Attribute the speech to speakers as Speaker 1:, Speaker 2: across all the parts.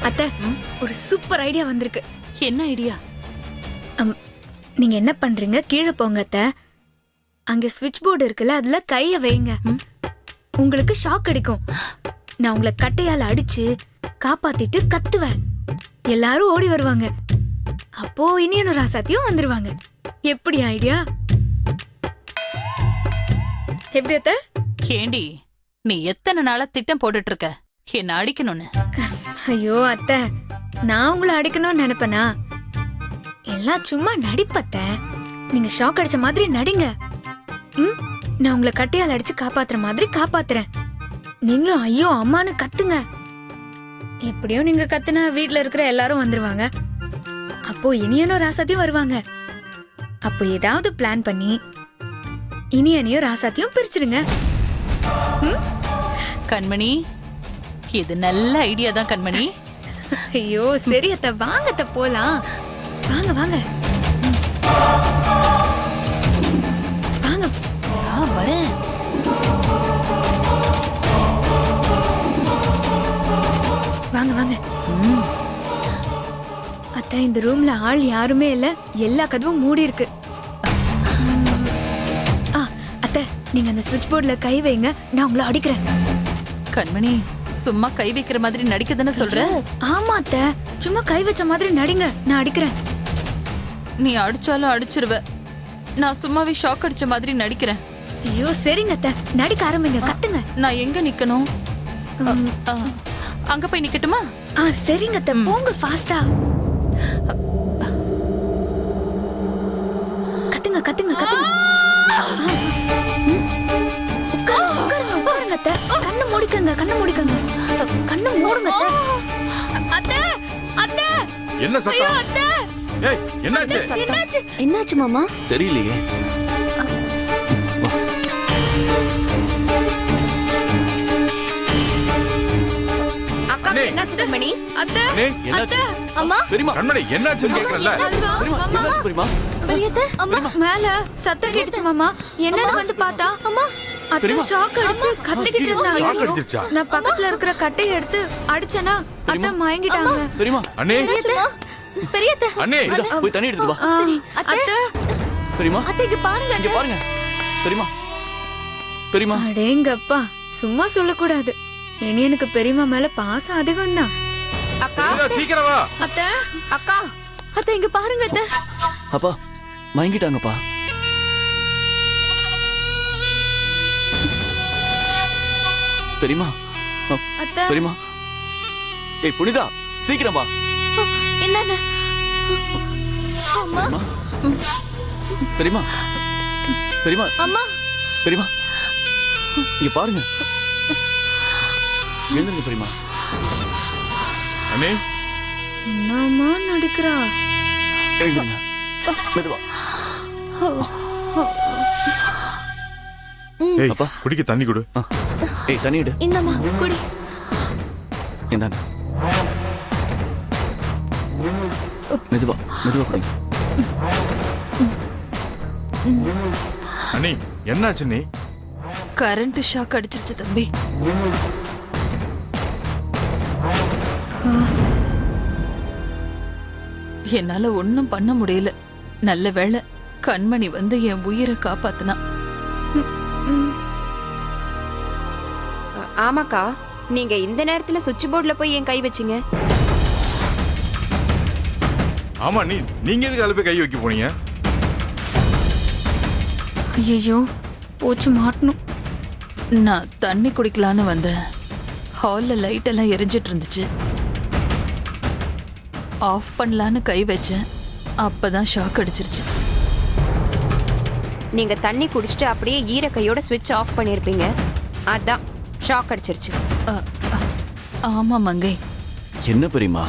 Speaker 1: அத்தை ஒரு super idea வந்திருக்கு.
Speaker 2: என்ன ஐடியா?
Speaker 1: நீங்க என்ன பண்றீங்க, கீழே போங்க அத்தை. அங்க ஸ்விட்ச் போர்டு இருக்குல்ல, அதுல கைய வைங்க. உங்களுக்கு ஷாக் அடிக்கும். நான் உங்களை கட்டையால அடிச்சு காப்பாத்திட்டு கத்துவேன். எல்லாரும் ஓடி வருவாங்க. அப்போ இனியனும் ராசாத்தியும் வந்துருவாங்க. எப்படி ஐடியா? எப்படி அத்தை?
Speaker 2: ஏண்டி, நீ எத்தனை நாளா திட்டம் போட்டுட்டு இருக்க என்ன அடிக்கணும்னு?
Speaker 1: ஐயோ அத்தை, நான் உங்களை அடிக்கணும்னு நினைப்பேனா? எல்லாம் சும்மா நடிப்பத்த. நீங்க ஷாக் அடிச்ச மாதிரி நடிங்க. நான் உங்களை கட்டையால் அடிச்சு காப்பாத்துற மாதிரி காப்பாத்துறேன். நீங்களும் ஐயோ அம்மான்னு கத்துங்க. எப்படியும் நீங்க கத்துனா வீட்டுல இருக்கிற எல்லாரும் வந்துருவாங்க. அப்போ இனியனும் ராசாத்தியும் வருவாங்க. அப்போ ஏதாவது பிளான் பண்ணி இனியனையும் ராசாத்தியும் பிரிச்சிடுங்க.
Speaker 2: கண்மணி, இது நல்ல ஐடியா தான் கண்மணி.
Speaker 1: ஐயோ சரி அத்தை, வாங்க அத்தை போலாம். வாங்க வாங்க வாங்க.
Speaker 2: வரேன்.
Speaker 1: வாங்க வாங்க. அத்தை இந்த ரூம்ல ஆள் யாருமே இல்ல, எல்லா கதவும் மூடி இருக்கு. அத்தை நீங்க அந்த ஸ்விட்ச் போர்டுல கை வைங்க, நான் உங்களை அடிக்கிறேன்.
Speaker 2: கண்மணி, சும்மா கை வைக்கிற மாதிரி நடிக்க தானே சொல்ற?
Speaker 1: ஆமா அத்தை, சும்மா கை வச்ச மாதிரி நடிங்க, நான் அடிக்கிறேன்.
Speaker 2: நீ அடிச்சாலும் அடிச்சிருவ. நான் சும்மாவே ஷாக் அடிச்ச மாதிரி நடிக்கிறேன்.
Speaker 1: ஐயோ சரிங்க அத்தை, நடிக்க ஆரம்பிங்க, கத்துங்க.
Speaker 2: நான் எங்க நிக்கணும்? அங்க போய் நிக்கட்டுமா?
Speaker 1: சரிங்க அத்தை, போங்க ஃபாஸ்டா. கத்துங்க கத்துங்க கத்துங்க. உட்காருங்க அத்தை, கண்ணு மூடிக்கங்க, கண்ணு மூடிக்கங்க, கண்ணு மூடுங்க அத்தை. அத்தை
Speaker 3: என்ன சத்தம்?
Speaker 1: அத்தை
Speaker 3: ஏய் என்னாச்சு?
Speaker 1: என்னாச்சு? என்னாச்சு மாமா?
Speaker 4: தெரியலையே.
Speaker 1: அக்கா என்னாச்சு கண்மணி? அத்தை
Speaker 4: என்னாச்சு?
Speaker 1: அம்மா
Speaker 4: பெரியமா
Speaker 3: கண்மணி என்னாச்சுன்னு கேக்குறல்ல?
Speaker 4: பெரியமா என்னாச்சு பெரியமா?
Speaker 1: பெரியத்த அம்மா மேல சத்தம் கேட்டுச்சு மாமா. என்னன்னு வந்து பார்த்தா அம்மா அத்தை ஷாக் அடிச்சு கத்திக்கிட்டு
Speaker 3: ஷாக்
Speaker 1: இருந்தாங்க.
Speaker 3: அடிச்சிருச்சா?
Speaker 1: நான் பக்கத்துல இருக்கிற கட்டையை எடுத்து அடிச்சனா அத்தை மயங்கிட்டாங்க.
Speaker 4: பெரியமா
Speaker 3: அண்ணே
Speaker 1: பெரியத்த
Speaker 3: அண்ணே
Speaker 4: போய் தண்ணி எடுத்து வா.
Speaker 1: சரி அத்தை.
Speaker 4: பெரியமா
Speaker 1: அத்தை இங்க பாருங்க.
Speaker 4: இங்க பாருங்க. பெரியமா பெரியமா.
Speaker 1: அடேங்கப்பா, சும்மா சொல்லக்கூடாது. இனி எனக்கு பெரியம்மா மேல பாசம் அதிகம் தான். அக்கா
Speaker 3: சீக்கிரம் வா.
Speaker 1: அத்தை அக்கா அத்தை இங்க பாருங்க அத்தை.
Speaker 4: அப்பா மயங்கிட்டாங்கப்பா. பெரியமா
Speaker 1: அத்தை
Speaker 4: பெரியமா. ஏய் புனிதா, சீக்கிரம் வா.
Speaker 1: என்னன்னு? அம்மா
Speaker 4: பெரியமா பெரியமா
Speaker 1: அம்மா
Speaker 4: பெரியமா இங்க பாருங்க. எழுந்துங்க பெரியமா.
Speaker 3: அண்ணே
Speaker 1: என்னம்மா நடிக்கிறா?
Speaker 4: எழுந்துங்க மெதுவா.
Speaker 3: ஏய்
Speaker 4: அப்பா.
Speaker 3: குடிக்க தண்ணி கொடு.
Speaker 4: ஏய் தண்ணி எடு.
Speaker 1: இந்தம்மா குடி.
Speaker 4: இந்தாங்க. மெதுவா மெதுவா குடிங்க.
Speaker 3: அண்ணே என்னாச்சு? நீ
Speaker 2: கரண்ட் ஷாக் அடிச்சிருச்சு தம்பி. என்னால ஒண்ணும் பண்ண முடியல. நல்ல வேளை கண்மணி வந்து என் உயிரை காப்பாத்துனா.
Speaker 5: ஆமாக்கா, நீங்க இந்த நேரத்துல சுவிட்ச் போர்டுல போய் ஏன் கை வச்சீங்க?
Speaker 3: ஆமா நீங்க எதுக்கு அதுல போய் கை வைக்க போனீங்க?
Speaker 1: ஐயோ போச்சு, மாட்டணும்.
Speaker 2: நான் தண்ணி குடிக்கலான்னு வந்தேன். ஹால்ல லைட் எல்லாம் எரிஞ்சிட்டு இருந்துச்சு. ஆஃப் பண்ணலான்னு கை வச்சேன். அப்பதான் ஷாக் அடிச்சிருச்சு.
Speaker 5: நீங்க தண்ணி குடிச்சிட்டு அப்படியே ஈர கையோட சுவிட்ச் ஆஃப் பண்ணிருப்பீங்க. அதான் ஷாக் அடிச்சிருச்சு.
Speaker 2: ஆமா மங்கை.
Speaker 4: என்ன பெரியமா,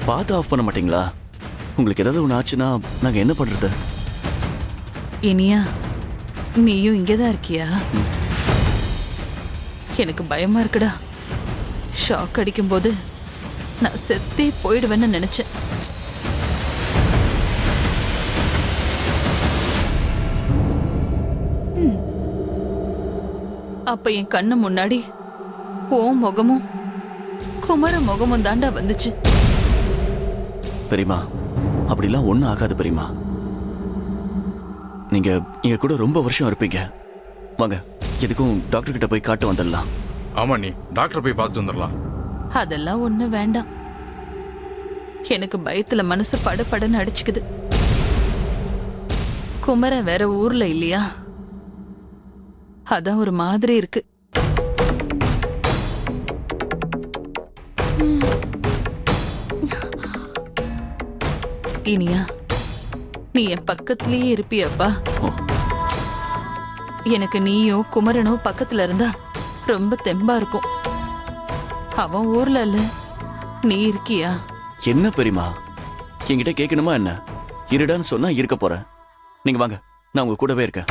Speaker 4: பார்த்து ஆஃப் பண்ண மாட்டீங்களா? உங்களுக்கு ஏதாவது ஒன்று ஆச்சுன்னா நாங்க என்ன பண்றது?
Speaker 2: இனியா, நீயும் இங்கதான் இருக்கியா? எனக்கு பயமா இருக்குடா. ஷாக் அடிக்கும் போது நான் செத்தே போயிடுவேன்னு நினைச்சேன். அப்ப என் கண்ணு முன்னாடி ஓ முகமும் குமர முகமும் தாண்டா வந்துச்சு.
Speaker 4: பெரியமா அப்படிலாம் ஒன்றும் ஆகாது பெரியமா. நீங்க எங்க கூட ரொம்ப வருஷம் இருப்பீங்க. வாங்க, எதுக்கும் டாக்டர் கிட்ட போய் காட்டு வந்துடலாம்.
Speaker 3: ஆமா நீ டாக்டர் போய் பார்த்து வந்துடலாம்.
Speaker 2: அதெல்லாம் ஒண்ணு வேண்டாம். எனக்கு பயத்துல மனசு படபடன்னு அடிச்சுக்குது. குமர வேற ஊர்ல இல்லையா, அதான் ஒரு மாதிரி இருக்கு. இனியா, நீ என் பக்கத்திலேயே இருப்பியப்பா. எனக்கு நீயும் குமரனும் பக்கத்துல இருந்தா ரொம்ப தெம்பா இருக்கும். அவன் ஊர்ல இல்ல, நீ இருக்கியா?
Speaker 4: என்ன பெரியமா, என்கிட்ட கேட்கணுமா என்ன? இருடான்னு சொன்னா இருக்க போறேன். நீங்க வாங்க, நான் உங்க கூடவே இருக்கேன்.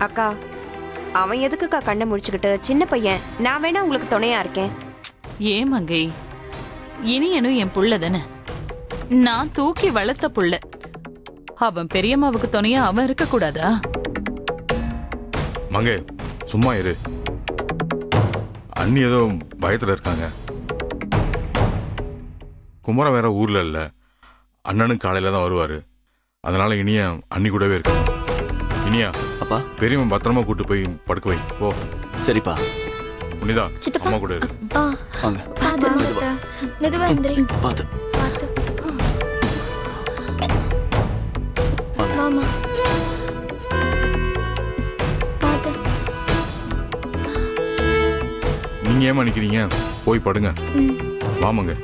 Speaker 5: அக்கா, அவன் எதுக்குக்கா கண்ணை முடிச்சுக்கிட்டு? சின்ன பையன், நான் வேணா உங்களுக்கு துணையா இருக்கேன்.
Speaker 2: ஏன் மங்கை, இனியனும் என் புள்ள தானே, நான் தூக்கி வளர்த்த புள்ள. அவன் பெரியம்மாவுக்கு துணையா அவன் இருக்க கூடாதா?
Speaker 3: மங்கே சும்மா இரு. அண்ணி ஏதோ பயத்துல இருக்காங்க. குமரன் வேற ஊர்ல இல்ல, அண்ணனும் காலையில தான் வருவாரு. அதனால இனியா அண்ணி கூடவே இருக்கு. இனியா
Speaker 4: அப்பா,
Speaker 3: பெரியவன் பத்திரமா கூட்டு போய் படுக்க வை. ஓ
Speaker 4: சரிப்பா.
Speaker 3: புனிதா அம்மா கூட இரு.
Speaker 4: வாங்க,
Speaker 1: மெதுவா எந்திரி.
Speaker 4: பார்த்து
Speaker 1: மாமா பாத்து.
Speaker 3: நீங்க ஏமா நிக்கிறீங்க? போய் படுங்க. வாமங்க.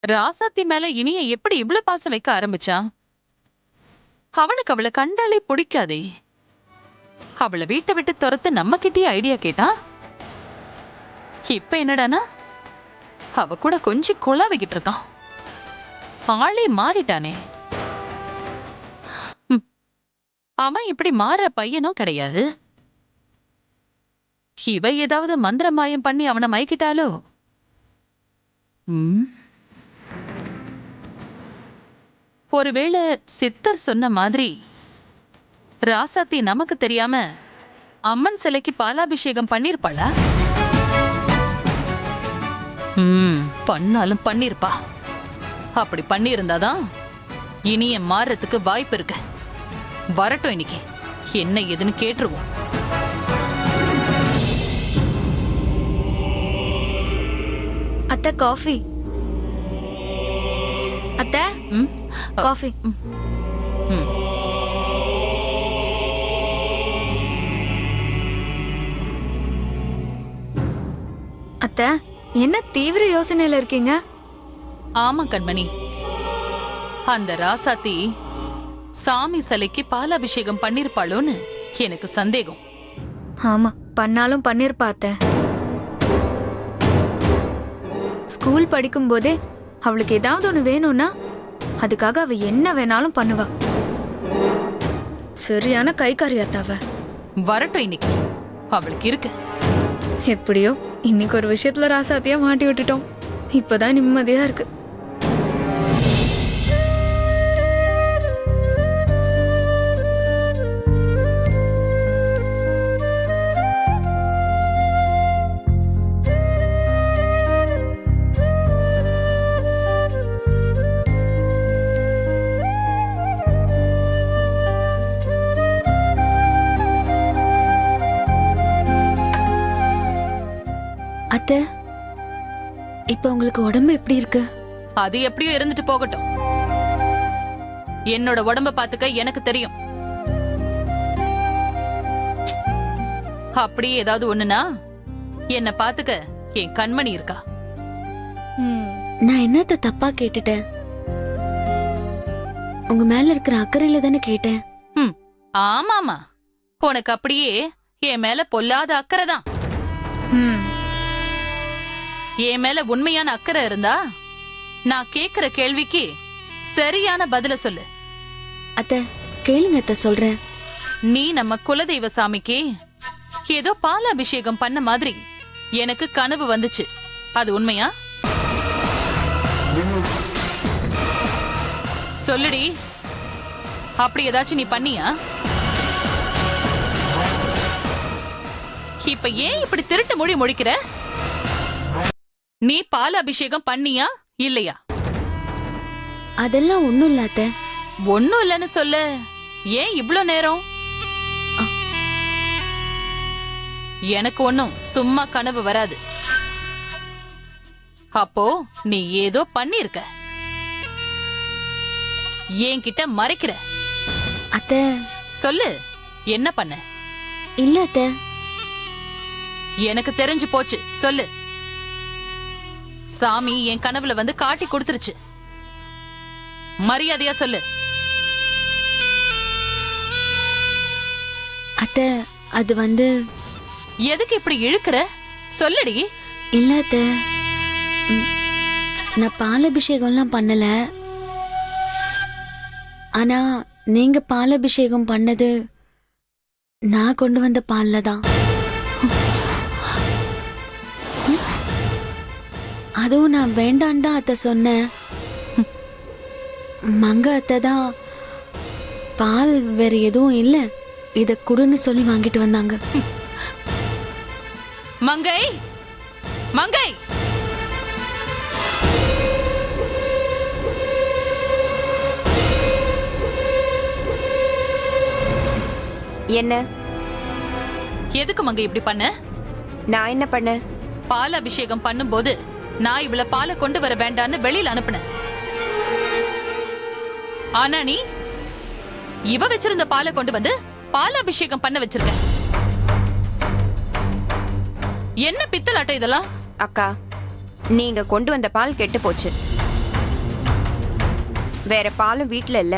Speaker 2: ராசாத்தி மேல இனிய எப்படி இவ்வளவு பாசம் வைக்க ஆரம்பிச்சான்? அவனுக்கு அவளை கண்டாலே பிடிக்காதே. அவளை வீட்டை விட்டு துரத்து நம்ம கிட்டே ஐடியா கேட்டா. இப்ப என்னடானா அவ கூட கொஞ்சம் கொலாவிக்கிட்டு இருக்கான். ஆளே மாறிட்டானே. அவன் இப்படி மாற பையனும் கிடையாது. இவ ஏதாவது மந்திர மாயம் பண்ணி அவனை மயக்கிட்டாலோ? ஒருவேளை சித்தர் சொன்ன மாதிரி ராசாத்தி நமக்கு தெரியாம அம்மன் சிலைக்கு பாலாபிஷேகம் பண்ணிருப்பாளா? பண்ணாலும் பண்ணிருப்பா. அப்படி பண்ணியிருந்தாதான் இனிய மாறுறதுக்கு வாய்ப்பு இருக்கு. வரட்டும், இன்னைக்கு என்ன ஏதுன்னு கேட்டுருவோம்.
Speaker 1: அத்தை காஃபி. அத்தை காஃபி. அத்தை, என்ன தீவிர யோசனையில இருக்கீங்க?
Speaker 2: ஆமா கண்மணி, அந்த ராசாத்தி சாமி சிலைக்கு பாலாபிஷேகம் பண்ணிருப்பாளோன்னு எனக்கு சந்தேகம்.
Speaker 1: ஆமா, பண்ணாலும் பண்ணிருப்பா அத்தை. ஸ்கூல் படிக்கும் போதே அவளுக்கு ஏதாவது ஒண்ணு வேணும்னா அதுக்காக அவ என்ன வேணாலும் பண்ணுவா. சரியான கைக்காரி அத்தாவ.
Speaker 2: வரட்டும், இன்னைக்கு அவளுக்கு இருக்கு.
Speaker 1: எப்படியோ இன்னைக்கு ஒரு விஷயத்துல ராசாத்தியா மாட்டி விட்டுட்டோம். இப்பதான் நிம்மதியா இருக்கு. அத்தை, இப்ப உங்களுக்கு உடம்பு எப்படி இருக்கு?
Speaker 2: அது எப்படியோ இருந்துட்டு போகட்டும். என்னோட உடம்ப பாத்துக்க எனக்கு தெரியும். அப்படியே ஏதாவது ஒண்ணுனா என்ன பாத்துக்க என் கண்மணி இருக்கா.
Speaker 6: நான் என்னத்த தப்பா கேட்டுட்டேன்? உங்க மேல இருக்கிற அக்கறையில தானே கேட்டேன்.
Speaker 2: ஆமாமா, உனக்கு அப்படியே என் மேல பொல்லாத அக்கறை தான்.
Speaker 1: ம்
Speaker 2: என் மேல உண்மையான அக்கறை இருந்தா நான் கேக்குற கேள்விக்கு சரியான பதில சொல்லு.
Speaker 6: அத்தை கேளுங்க அத்தை சொல்றேன்.
Speaker 2: நீ நம்ம குலதெய்வ சாமிக்கு ஏதோ பாலாபிஷேகம் பண்ண மாதிரி எனக்கு கனவு வந்துச்சு. அது உண்மையா? சொல்லுடி, அப்படி ஏதாச்சும் நீ பண்ணியா? இப்ப ஏன் இப்படி திருட்டு மொழி முழிக்கிற? நீ பாலாபிஷேகம் பண்ணியா இல்லையா?
Speaker 6: அதெல்லாம் ஒண்ணும் இல்ல அத்தை.
Speaker 2: ஒண்ணும் இல்லைன்னு சொல்ல. ஏன் இவ்ளோ நேரம்? எனக்கு ஒண்ணும் சும்மா கனவு வராது. அப்போ நீ ஏதோ பண்ணிருக்க, என்கிட்ட மறைக்கிற.
Speaker 6: அத்தை
Speaker 2: சொல்லு, என்ன பண்ண?
Speaker 6: இல்ல அத்தை.
Speaker 2: எனக்கு தெரிஞ்சு போச்சு, சொல்லு. சாமி என் கனவுல வந்து காட்டி கொடுத்துருச்சு. மரியாதையா சொல்லு.
Speaker 6: அத்தை அது வந்து
Speaker 2: எதுக்கு இப்படி இழுக்கிற? சொல்லுடி.
Speaker 6: இல்ல அத்தை. ம், நான் பாலாபிஷேகம்லாம் பண்ணல. ஆனா நீங்க பாலாபிஷேகம் பண்ணது நான் கொண்டு வந்த பால்ல தான். அதுவும் நான் வேண்டான்னு தான் அத்தை சொன்னேன். மங்க அத்தை தான் பால் வேற எதுவும் இல்ல, இத குடுன்னு சொல்லி வாங்கிட்டு வந்தாங்க.
Speaker 2: மங்கை, மங்கை,
Speaker 5: என்ன?
Speaker 2: எதுக்கு மங்கை இப்படி பண்ண?
Speaker 5: நான் என்ன பண்ண?
Speaker 2: பால் அபிஷேகம் பண்ணும்போது நான் இவள பாலை கொண்டு வர வேண்டான்னு வெளியில அனுப்புனேன். ஆனா நீ இவ வச்சிருந்த பாலை கொண்டு வந்து பால் அபிஷேகம் பண்ண வச்சிருக்க. என்ன பித்தலாட்டம் இதெல்லாம்?
Speaker 5: அக்கா, நீங்க கொண்டு வந்த பால் கெட்டு போச்சு. வேற பாலும் வீட்ல இல்ல.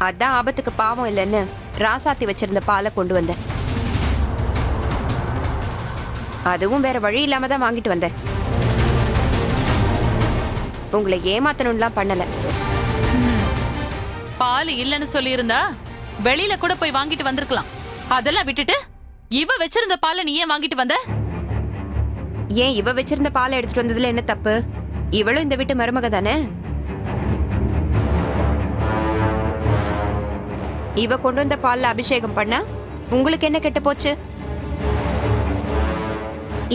Speaker 5: அதான் ஆபத்துக்கு பாவம் இல்லைன்னு ராசாத்தி வச்சிருந்த பாலை கொண்டு வந்தேன். அதுவும் வேற வழி இல்லாம தான் வாங்கிட்டு வந்தேன். உங்களை ஏமாத்தணும்லாம் பண்ணல.
Speaker 2: பால் இல்லன்னு சொல்லி இருந்தா வெளியில கூட போய் வாங்கிட்டு வந்திருக்கலாம். அதெல்லாம் விட்டுட்டு இவ வச்சிருந்த பாலை நீ ஏன் வாங்கிட்டு வந்த?
Speaker 5: ஏன் இவ வச்சிருந்த பாலை எடுத்துட்டு வந்ததுல என்ன தப்பு? இவளும் இந்த வீட்டு மருமக தானே. இவ கொண்டு வந்த பால்ல அபிஷேகம் பண்ணா உங்களுக்கு என்ன கெட்டு போச்சு?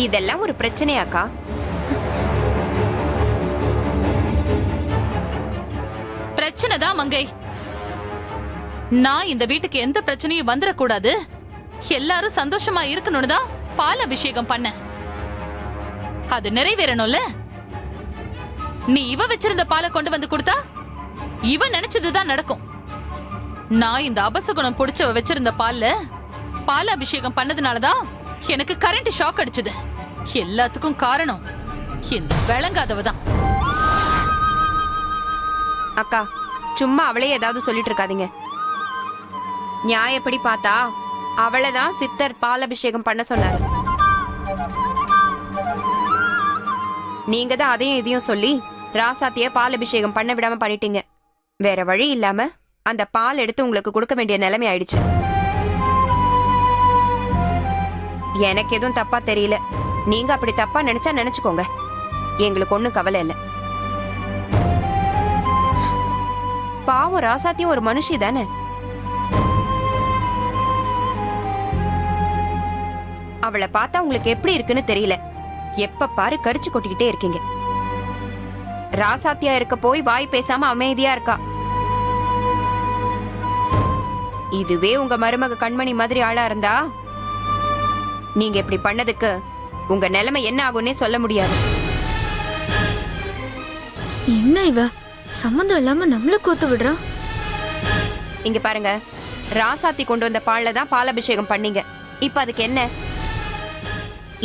Speaker 5: இதெல்லாம் ஒரு பிரச்சனையாக்கா?
Speaker 2: பிரச்சனை தான் மங்கை. நான் இந்த வீட்டுக்கு எந்த பிரச்சனையும் வந்துடக்கூடாது, எல்லாரும் சந்தோஷமா இருக்கணும்னு தான் பால் அபிஷேகம் பண்ண. அது நிறைவேறணும்ல. நீ இவ வச்சிருந்த பாலை கொண்டு வந்து கொடுத்தா இவ நினைச்சதுதான் நடக்கும். நான் இந்த அபசகுணம் புடிச்சவ வச்சிருந்த பால்ல பால் அபிஷேகம் பண்ணதுனாலதான் எனக்கு கரண்ட் ஷாக் அடிச்சது. எல்லாத்துக்கும் காரணம் இந்த விளங்காதவ தான்.
Speaker 5: அக்கா, சும்மா அவளே ஏதாவது சொல்லிட்டு இருக்காதீங்க. நியாயப்படி பார்த்தா அவளை தான் சித்தர் பால் அபிஷேகம் பண்ண சொன்னாரு. நீங்க தான் அதையும் இதையும் சொல்லி ராசாத்திய பால் அபிஷேகம் பண்ண விடாம பண்ணிட்டீங்க. வேற வழி இல்லாம அந்த பால் எடுத்து உங்களுக்கு கொடுக்க வேண்டிய நிலைமை ஆயிடுச்சு. எனக்கு எதுவும் தப்பா தெரியல. நீங்க அப்படி தப்பா நினைச்சா நினைச்சுக்கோங்க, எங்களுக்கு ஒண்ணும் கவலை இல்லை. பாவம் ராசாத்தியும் ஒரு மனுஷி தானே. அவளை பார்த்தா உங்களுக்கு எப்படி இருக்குன்னு தெரியல. எப்ப பாரு கரிச்சு கொட்டிக்கிட்டே இருக்கீங்க. ராசாத்தியா இருக்க போய் வாய் பேசாம அமைதியா இருக்கா. இதுவே உங்க மருமக கண்மணி மாதிரி ஆளா இருந்தா நீங்க இப்படி பண்ணதுக்கு உங்க நிலைமை என்ன ஆகும்னே சொல்ல முடியாது.
Speaker 1: என்ன இவ சம்மந்தம் இல்லாம நம்மள கோத்து விடுறா?
Speaker 5: இங்க பாருங்க, ராசாத்தி கொண்டு வந்த பால்ல தான் பாலாபிஷேகம் பண்ணீங்க. இப்ப அதுக்கு என்ன?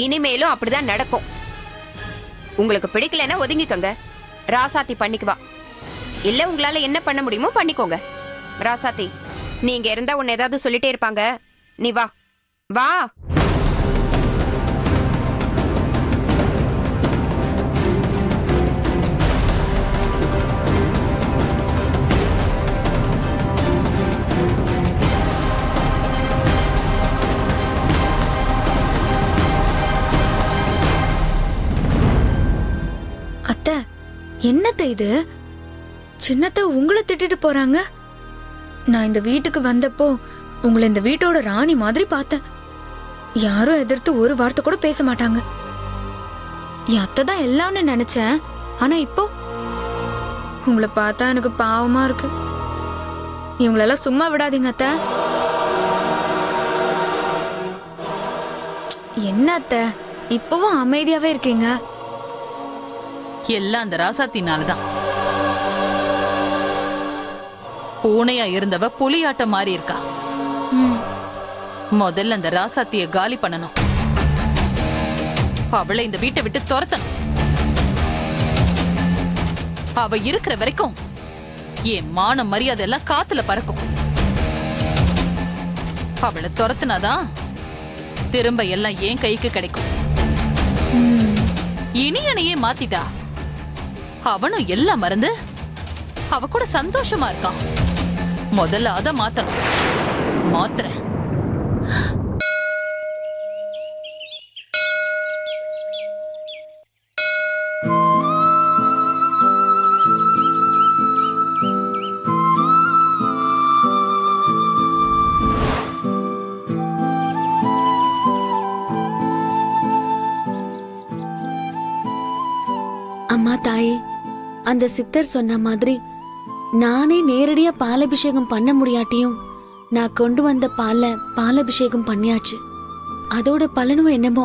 Speaker 5: இனிமேலும் அப்படிதான் நடக்கும். உங்களுக்கு பிடிக்கலன்னா ஒதுங்கிக்கங்க, ராசாத்தி பண்ணிக்குவா. இல்ல உங்களால என்ன பண்ண முடியுமோ பண்ணிக்கோங்க. ராசாத்தி, நீங்க இருந்தா உன்னை ஏதாவது சொல்லிட்டே இருப்பாங்க. நீ வா வா.
Speaker 1: அத்தை, என்னத்த இது? சின்னத்த உங்களை திட்டிட்டு போறாங்க. நான் இந்த வீட்டுக்கு வந்தப்போ உங்களை இந்த வீட்டோட ராணி மாதிரி பார்த்தேன். யாரும் எதிர்த்து ஒரு வார்த்தை கூட பேச மாட்டாங்க. என் அத்தை தான் எல்லாம்னு நினைச்சேன். ஆனா இப்போ உங்களை பார்த்தா எனக்கு பாவமா இருக்கு. இவங்களெல்லாம் சும்மா விடாதீங்க அத்தை. என்ன அத்தை, இப்பவும் அமைதியாவே இருக்கீங்க?
Speaker 2: எல்லாம் அந்த ராசாத்தினாலதான். பூனையா இருந்தவ புலியாட்ட மாறி இருக்கா.
Speaker 1: ம்.
Speaker 2: முதல்ல அந்த ராசாத்திய காலி பண்ணணும். அவளை இந்த வீட்டை விட்டு துரத்தணும். அவ இருக்கிற வரைக்கும் என் மான மரியாதை எல்லாம் காத்துல பறக்கும். அவளை துரத்துனாதான் திரும்ப எல்லாம் என் கைக்கு கிடைக்கும்.
Speaker 1: ம்.
Speaker 2: இனியனையே மாத்திட்டா. அவனும் எல்லாம் மறந்து அவ கூட சந்தோஷமா இருக்கான். முதல்ல அத மாத்தணும். மாத்துறேன்.
Speaker 6: அம்மா தாயே, அந்த சித்தர் சொன்ன மாதிரி நானே நேரடியா பாலபிஷேகம் பண்ண முடியாட்டியும் நான் கொண்டு வந்த பாலபிஷேகம் பண்ணியாச்சு. அதோட பலனும் என்னமோ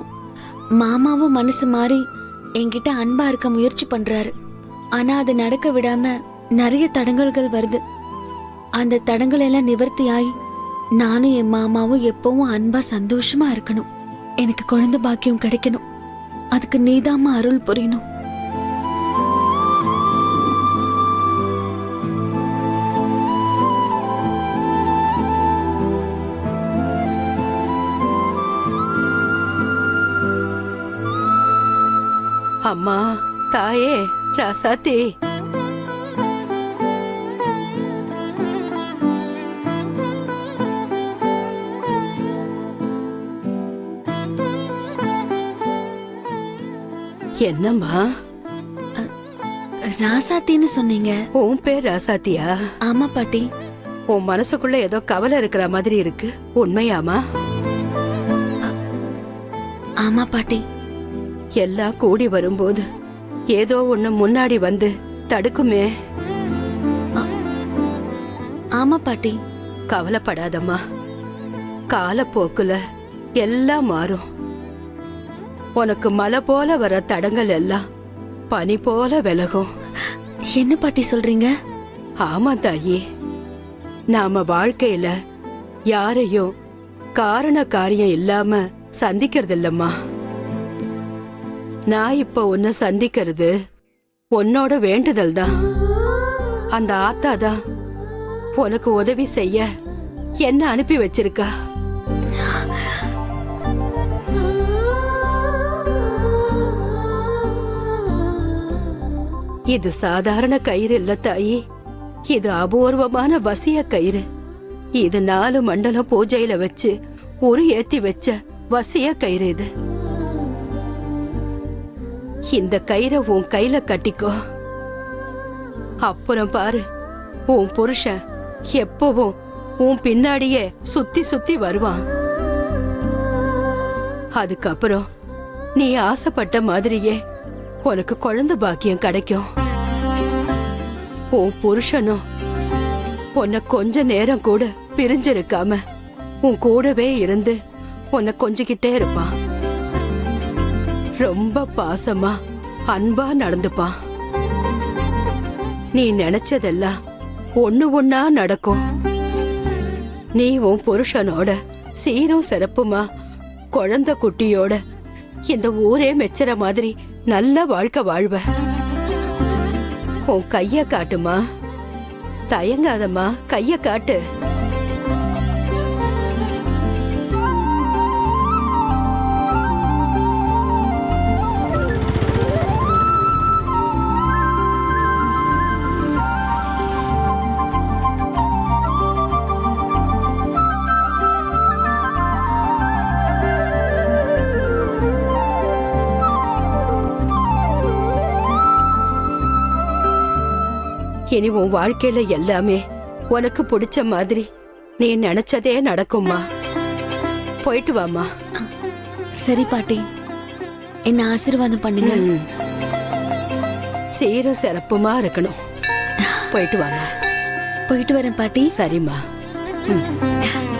Speaker 6: மாமாவும் மனசு மாறி என்கிட்ட அன்பா இருக்க முயற்சி பண்றாரு. ஆனா அது நடக்க விடாம நிறைய தடங்கல்கள் வருது. அந்த தடங்கள் எல்லாம் நிவர்த்தியாயி நானும் என் மாமாவும் எப்பவும் அன்பா சந்தோஷமா இருக்கணும். எனக்கு குழந்தை பாக்கியம் கிடைக்கணும். அதுக்கு நீதாம்மா அருள் புரியணும்.
Speaker 7: அம்மா, தாயே, ராசாத்தி. என்னம்மா?
Speaker 6: ராசாத்தின்னு சொன்னீங்க.
Speaker 7: உன் பேர் ராசாத்தியா?
Speaker 6: ஆமா பாட்டி.
Speaker 7: உன் மனசுக்குள்ள ஏதோ கவலை இருக்கிற மாதிரி இருக்கு. உண்மையாமா?
Speaker 6: ஆமா பாட்டி.
Speaker 7: எல்லாம் கூடி வரும்போது ஏதோ ஒண்ணு முன்னாடி வந்து தடுக்குமே.
Speaker 6: ஆமா பாட்டி.
Speaker 7: கவலைப்படாதம்மா. காலப்போக்குல எல்லாம் மாறும். உனக்கு மலை போல வர தடங்கள் எல்லாம் பனி போல விலகும்.
Speaker 6: என்ன பாட்டி சொல்றீங்க?
Speaker 7: ஆமா தாயி. நாம வாழ்க்கையில யாரையும் காரண காரியம் இல்லாம சந்திக்கிறது இல்லம்மா. நான் இப்ப உன்னை சந்திக்கிறது உன்னோட வேண்டுதல் தான். அந்த ஆத்தா தான் உனக்கு உதவி செய்ய என்ன அனுப்பி வச்சிருக்கா. இது சாதாரண கயிறு இல்ல தாயி. இது அபூர்வமான வசிய கயிறு. இது 4 மண்டலம் பூஜையில வச்சு ஒரு ஏத்தி வச்ச வசிய கயிறு இது. இந்த கயிறை உன் கையில கட்டிக்கோ. அப்புறம் பாரு, உன் புருஷன் எப்பவும் உன் பின்னாடியே சுத்தி சுத்தி வருவான். அதுக்கப்புறம் நீ ஆசைப்பட்ட மாதிரியே உனக்கு குழந்தை பாக்கியம் கிடைக்கும். உன் புருஷனும் உன்னை கொஞ்ச நேரம் கூட பிரிஞ்சிருக்காம உன் கூடவே இருந்து உன்னை கொஞ்சிக்கிட்டே இருப்பான். ரொம்ப பாசமா அன்பா நடந்துப்பான். நீ நினைச்சதெல்லாம் ஒண்ணு ஒண்ணா நடக்கும். நீ உன் புருஷனோட சீரும் சிறப்புமா குழந்தை குட்டியோட இந்த ஊரே மெச்சற மாதிரி நல்ல வாழ்க்கை வாழ்வ. உன் கைய காட்டுமா. தயங்காதம்மா, கைய காட்டு. இனி உன் வாழ்க்கையில எல்லாமே உனக்கு பிடிச்ச மாதிரி நீ நினைச்சதே நடக்கும்மா. போயிட்டு வாமா.
Speaker 6: சரி பாட்டி, என்ன ஆசீர்வாதம் பண்ணுங்க.
Speaker 7: சீரும் சிறப்புமா இருக்கணும். போயிட்டு வாமா.
Speaker 6: போயிட்டு வரேன் பாட்டி.
Speaker 7: சரிம்மா. ம்.